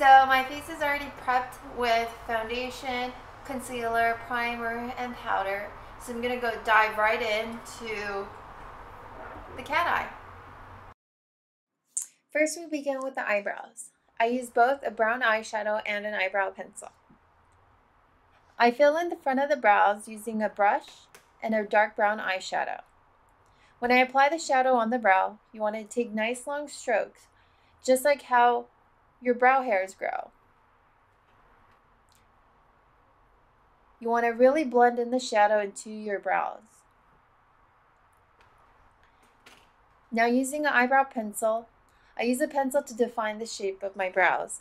So my face is already prepped with foundation, concealer, primer, and powder. So I'm gonna go dive right into the cat eye. First we begin with the eyebrows. I use both a brown eyeshadow and an eyebrow pencil. I fill in the front of the brows using a brush and a dark brown eyeshadow. When I apply the shadow on the brow, you want to take nice long strokes, just like how your brow hairs grow. You want to really blend in the shadow into your brows. Now using an eyebrow pencil, I use a pencil to define the shape of my brows.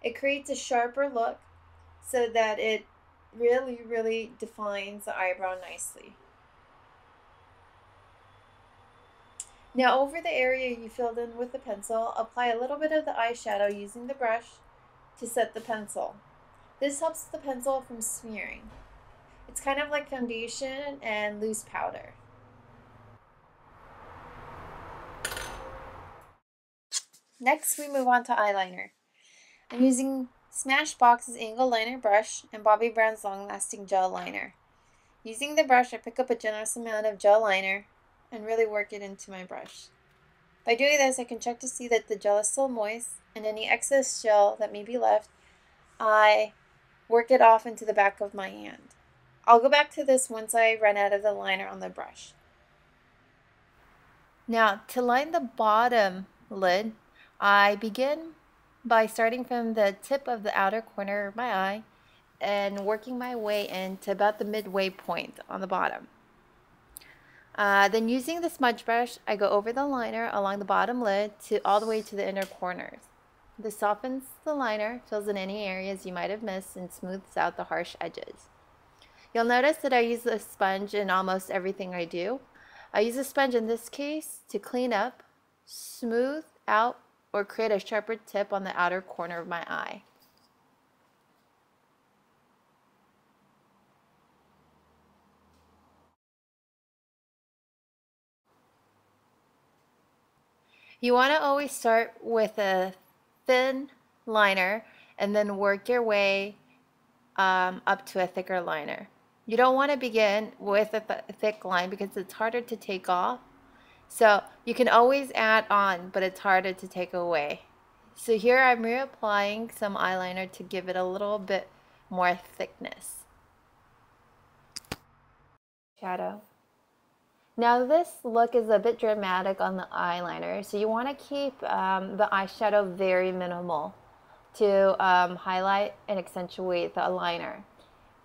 It creates a sharper look so that it really defines the eyebrow nicely. Now over the area you filled in with the pencil, apply a little bit of the eyeshadow using the brush to set the pencil. This helps the pencil from smearing. It's kind of like foundation and loose powder. Next we move on to eyeliner. I'm using Smashbox's angle liner brush and Bobbi Brown's long lasting gel liner. Using the brush I pick up a generous amount of gel liner and really work it into my brush. By doing this I can check to see that the gel is still moist, and any excess gel that may be left I work it off into the back of my hand. I'll go back to this once I run out of the liner on the brush. Now to line the bottom lid, I begin by starting from the tip of the outer corner of my eye and working my way into about the midway point on the bottom. Then using the smudge brush, I go over the liner along the bottom lid all the way to the inner corners. This softens the liner, fills in any areas you might have missed, and smooths out the harsh edges. You'll notice that I use a sponge in almost everything I do. I use a sponge in this case to clean up, smooth out, or create a sharper tip on the outer corner of my eye. You want to always start with a thin liner and then work your way up to a thicker liner. You don't want to begin with a thick line because it's harder to take off. So you can always add on, but it's harder to take away. So here I'm reapplying some eyeliner to give it a little bit more thickness. Shadow. Now this look is a bit dramatic on the eyeliner, so you want to keep the eyeshadow very minimal to highlight and accentuate the liner.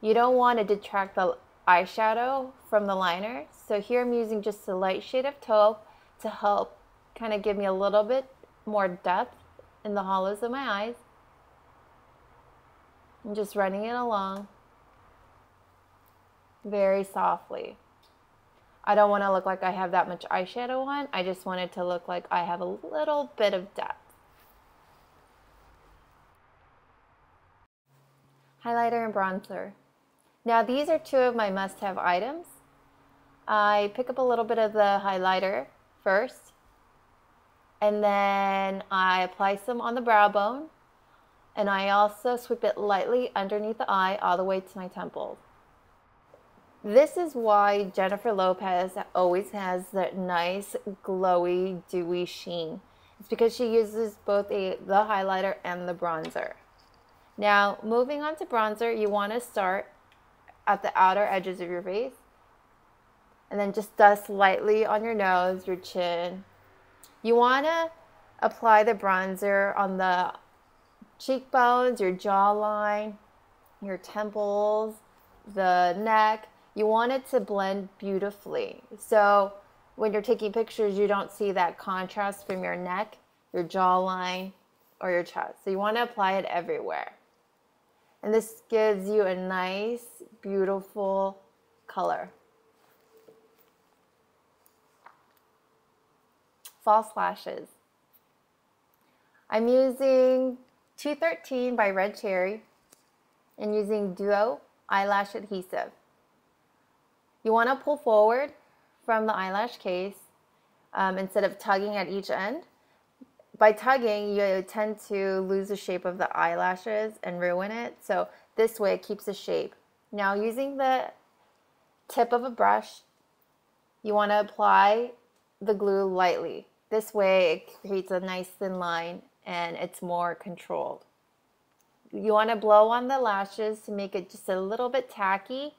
You don't want to detract the eyeshadow from the liner, so here I'm using just a light shade of taupe to help kind of give me a little bit more depth in the hollows of my eyes. I'm just running it along very softly. I don't want to look like I have that much eyeshadow on. I just want it to look like I have a little bit of depth. Highlighter and bronzer. Now these are two of my must-have items. I pick up a little bit of the highlighter first, and then I apply some on the brow bone, and I also sweep it lightly underneath the eye all the way to my temples. This is why Jennifer Lopez always has that nice glowy dewy sheen. It's because she uses both the highlighter and the bronzer. Now moving on to bronzer, you want to start at the outer edges of your face and then just dust lightly on your nose, your chin. You want to apply the bronzer on the cheekbones, your jawline, your temples, the neck. You want it to blend beautifully. So when you're taking pictures, you don't see that contrast from your neck, your jawline, or your chest. So you want to apply it everywhere. And this gives you a nice, beautiful color. False lashes. I'm using 213 by Red Cherry and using Duo eyelash adhesive. You want to pull forward from the eyelash case instead of tugging at each end. by tugging, you tend to lose the shape of the eyelashes and ruin it. So this way it keeps the shape. Now using the tip of a brush, you want to apply the glue lightly. This way it creates a nice thin line and it's more controlled. You want to blow on the lashes to make it just a little bit tacky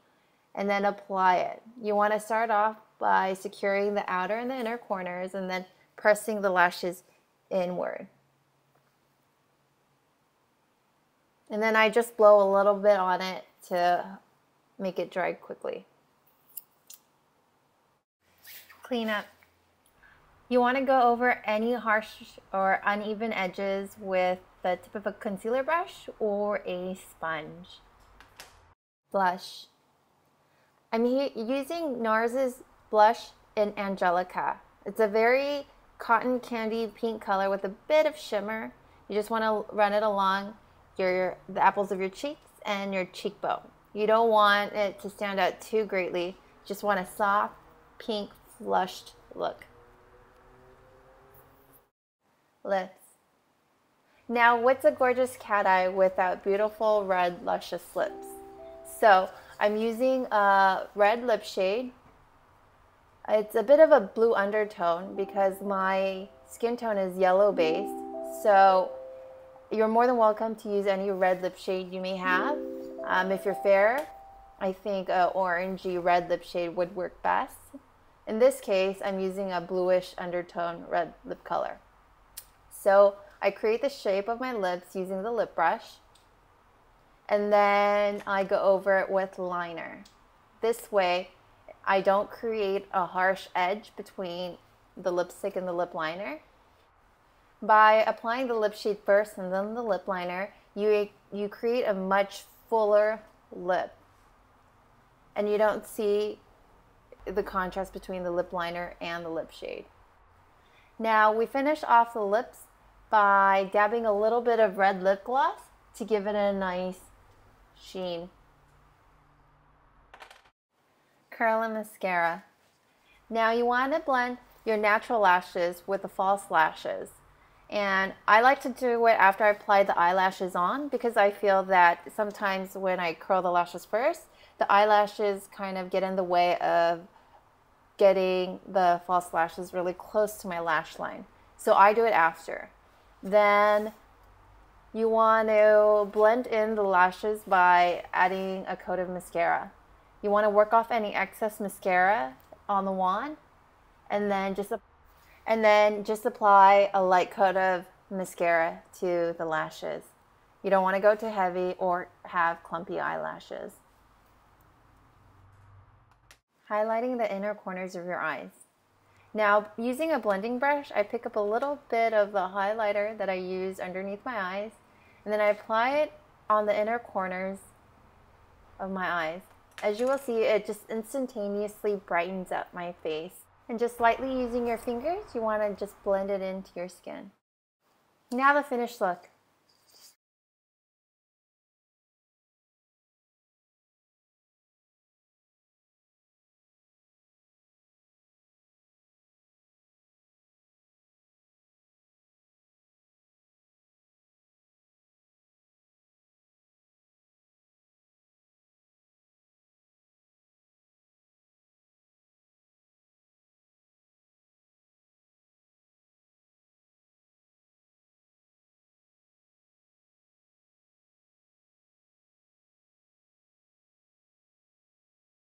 and then apply it. You want to start off by securing the outer and the inner corners and then pressing the lashes inward. And then I just blow a little bit on it to make it dry quickly. Clean up. You want to go over any harsh or uneven edges with the tip of a concealer brush or a sponge. Blush. I'm using NARS's blush in Angelica. It's a very cotton candy pink color with a bit of shimmer. You just want to run it along the apples of your cheeks and your cheekbone. You don't want it to stand out too greatly. You just want a soft, pink, flushed look. Lips. Now, what's a gorgeous cat eye without beautiful red luscious lips? So I'm using a red lip shade. It's a bit of a blue undertone because my skin tone is yellow based. So you're more than welcome to use any red lip shade you may have. If you're fair, I think an orangey red lip shade would work best. In this case, I'm using a bluish undertone red lip color. So I create the shape of my lips using the lip brush, and then I go over it with liner. This way, I don't create a harsh edge between the lipstick and the lip liner. By applying the lip shade first and then the lip liner, you create a much fuller lip, and you don't see the contrast between the lip liner and the lip shade. Now we finish off the lips by dabbing a little bit of red lip gloss to give it a nice sheen. Curl and mascara. Now you want to blend your natural lashes with the false lashes. And I like to do it after I apply the eyelashes on because I feel that sometimes when I curl the lashes first, the eyelashes kind of get in the way of getting the false lashes really close to my lash line. So I do it after. Then you want to blend in the lashes by adding a coat of mascara. You want to work off any excess mascara on the wand and then just apply a light coat of mascara to the lashes. You don't want to go too heavy or have clumpy eyelashes. Highlighting the inner corners of your eyes. Now, using a blending brush, I pick up a little bit of the highlighter that I use underneath my eyes, and then I apply it on the inner corners of my eyes. As you will see, it just instantaneously brightens up my face. And just lightly using your fingers, you want to just blend it into your skin. Now the finished look.